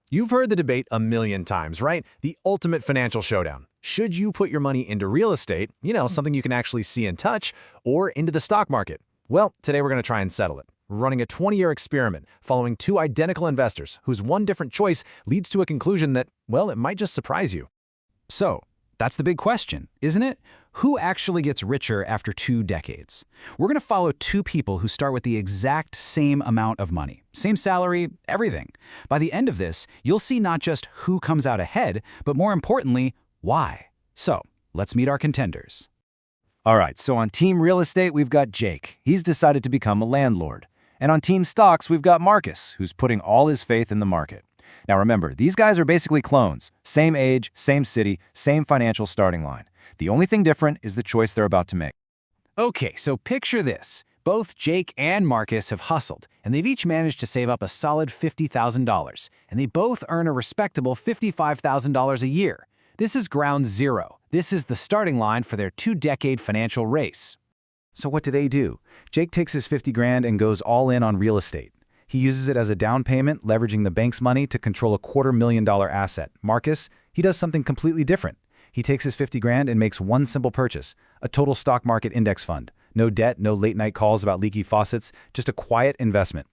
You've heard the debate a million times, right? The ultimate financial showdown. Should you put your money into real estate, something you can actually see and touch, or into the stock market? Well, today we're going to try and settle it. We're running a 20-year experiment following two identical investors whose one different choice leads to a conclusion that, well, it might just surprise you. So, that's the big question, isn't it? Who actually gets richer after 2 decades? We're going to follow two people who start with the exact same amount of money, same salary, everything. By the end of this, you'll see not just who comes out ahead, but more importantly, why. So, let's meet our contenders. All right, so on Team Real Estate, we've got Jake. He's decided to become a landlord. And on Team Stocks, we've got Marcus, who's putting all his faith in the market. Now remember, these guys are basically clones. Same age, same city, same financial starting line. The only thing different is the choice they're about to make. Okay, so picture this. Both Jake and Marcus have hustled, and they've each managed to save up a solid $50,000, and they both earn a respectable $55,000 a year. This is ground zero. This is the starting line for their 2-decade financial race. So what do? Jake takes his 50 grand and goes all in on real estate. He uses it as a down payment, leveraging the bank's money to control a $250,000 asset. Marcus, he does something completely different. He takes his 50 grand and makes one simple purchase, a total stock market index fund. No debt, no late night calls about leaky faucets, just a quiet investment.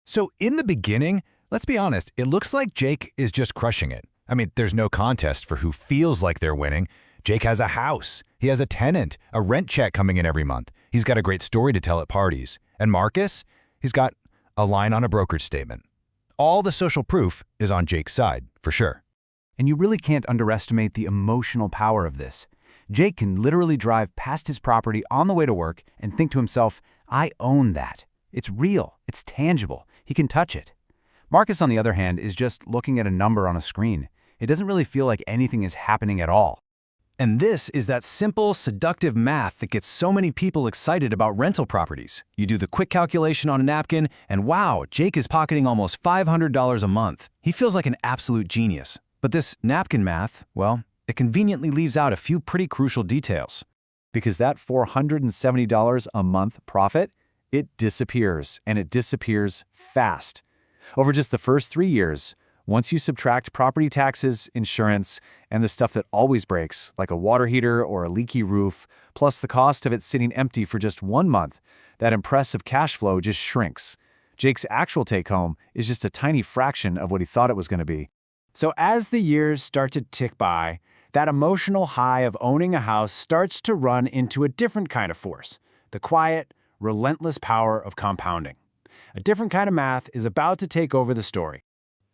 So in the beginning, let's be honest, it looks like Jake is just crushing it. I mean, there's no contest for who feels like they're winning. Jake has a house. He has a tenant, a rent check coming in every month. He's got a great story to tell at parties. And Marcus, he's got a line on a brokerage statement. All the social proof is on Jake's side, for sure. And you really can't underestimate the emotional power of this. Jake can literally drive past his property on the way to work and think to himself, I own that. It's real. It's tangible. He can touch it. Marcus, on the other hand, is just looking at a number on a screen. It doesn't really feel like anything is happening at all. And this is that simple, seductive math that gets so many people excited about rental properties. You do the quick calculation on a napkin, and wow, Jake is pocketing almost $500 a month. He feels like an absolute genius. But this napkin math, well, it conveniently leaves out a few pretty crucial details. Because that $470 a month profit, it disappears, and it disappears fast. Over just the first 3 years, once you subtract property taxes, insurance, and the stuff that always breaks, like a water heater or a leaky roof, plus the cost of it sitting empty for just 1 month, that impressive cash flow just shrinks. Jake's actual take-home is just a tiny fraction of what he thought it was going to be. So as the years start to tick by, that emotional high of owning a house starts to run into a different kind of force, the quiet, relentless power of compounding. A different kind of math is about to take over the story.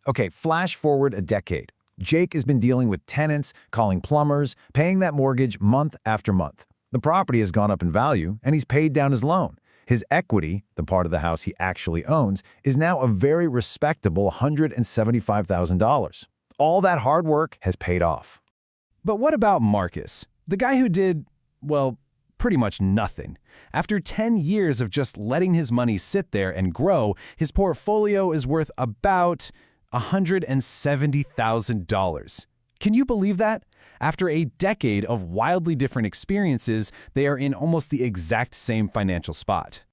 Okay, flash forward a decade. Jake has been dealing with tenants, calling plumbers, paying that mortgage month after month. The property has gone up in value, and he's paid down his loan. His equity, the part of the house he actually owns, is now a very respectable $175,000. All that hard work has paid off. But what about Marcus, the guy who did, well, pretty much nothing? After 10 years of just letting his money sit there and grow, his portfolio is worth about $170,000. Can you believe that? After a decade of wildly different experiences, they are in almost the exact same financial spot.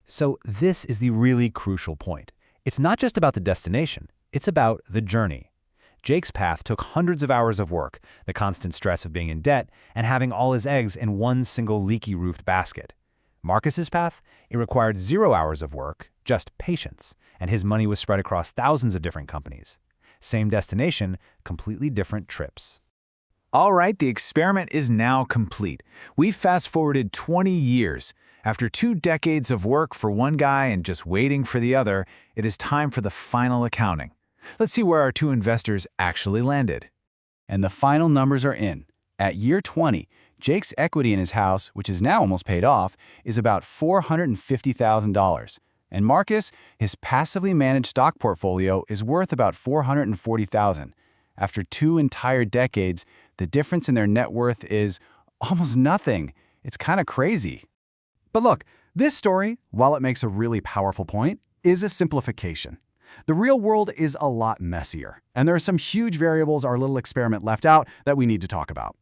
So this is the really crucial point. It's not just about the destination, it's about the journey. Jake's path took hundreds of hours of work, the constant stress of being in debt, and having all his eggs in one single leaky-roofed basket. Marcus's path, it required 0 hours of work, just patience, and his money was spread across thousands of different companies. Same destination, completely different trips. All right, the experiment is now complete. We've fast-forwarded 20 years. After 2 decades of work for one guy and just waiting for the other, it is time for the final accounting. Let's see where our two investors actually landed. And the final numbers are in. At year 20, Jake's equity in his house, which is now almost paid off, is about $450,000. And Marcus, his passively managed stock portfolio is worth about $440,000. After 2 entire decades, the difference in their net worth is almost nothing. It's kind of crazy. But look, this story, while it makes a really powerful point, is a simplification. The real world is a lot messier, and there are some huge variables our little experiment left out that we need to talk about.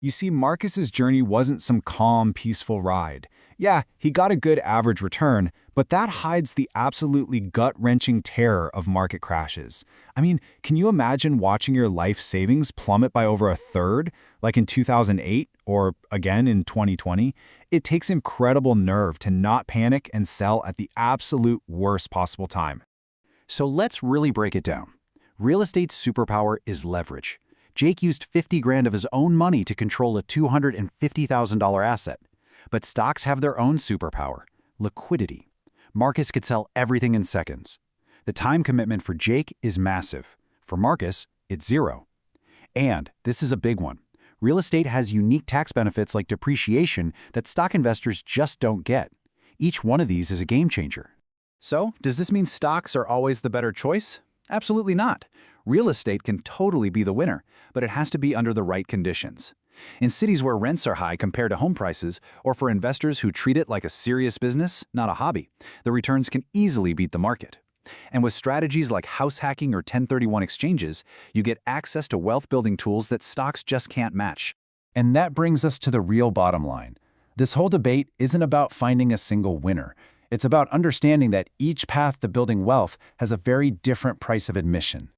You see, Marcus's journey wasn't some calm, peaceful ride. Yeah, he got a good average return, But that hides the absolutely gut-wrenching terror of market crashes. I mean, can you imagine watching your life savings plummet by over a third, like in 2008 or again in 2020? It takes incredible nerve to not panic and sell at the absolute worst possible time. So let's really break it down. Real estate's superpower is leverage. Jake used 50 grand of his own money to control a $250,000 asset. But stocks have their own superpower, liquidity. Marcus could sell everything in seconds. The time commitment for Jake is massive. For Marcus, it's zero. And this is a big one. Real estate has unique tax benefits like depreciation that stock investors just don't get. Each one of these is a game changer. So, does this mean stocks are always the better choice? Absolutely not. Real estate can totally be the winner, but it has to be under the right conditions. In cities where rents are high compared to home prices, or for investors who treat it like a serious business, not a hobby, the returns can easily beat the market. And with strategies like house hacking or 1031 exchanges, you get access to wealth-building tools that stocks just can't match. And that brings us to the real bottom line. This whole debate isn't about finding a single winner. It's about understanding that each path to building wealth has a very different price of admission.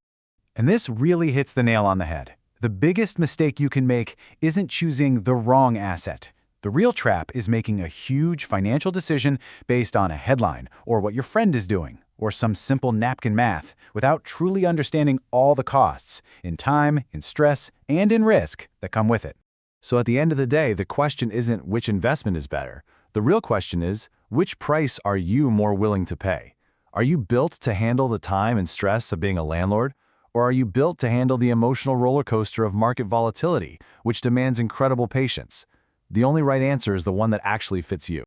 And this really hits the nail on the head. The biggest mistake you can make isn't choosing the wrong asset. The real trap is making a huge financial decision based on a headline, or what your friend is doing, or some simple napkin math, without truly understanding all the costs, in time, in stress, and in risk that come with it. So at the end of the day, the question isn't which investment is better. The real question is, which price are you more willing to pay? Are you built to handle the time and stress of being a landlord? Or are you built to handle the emotional roller coaster of market volatility, which demands incredible patience? The only right answer is the one that actually fits you.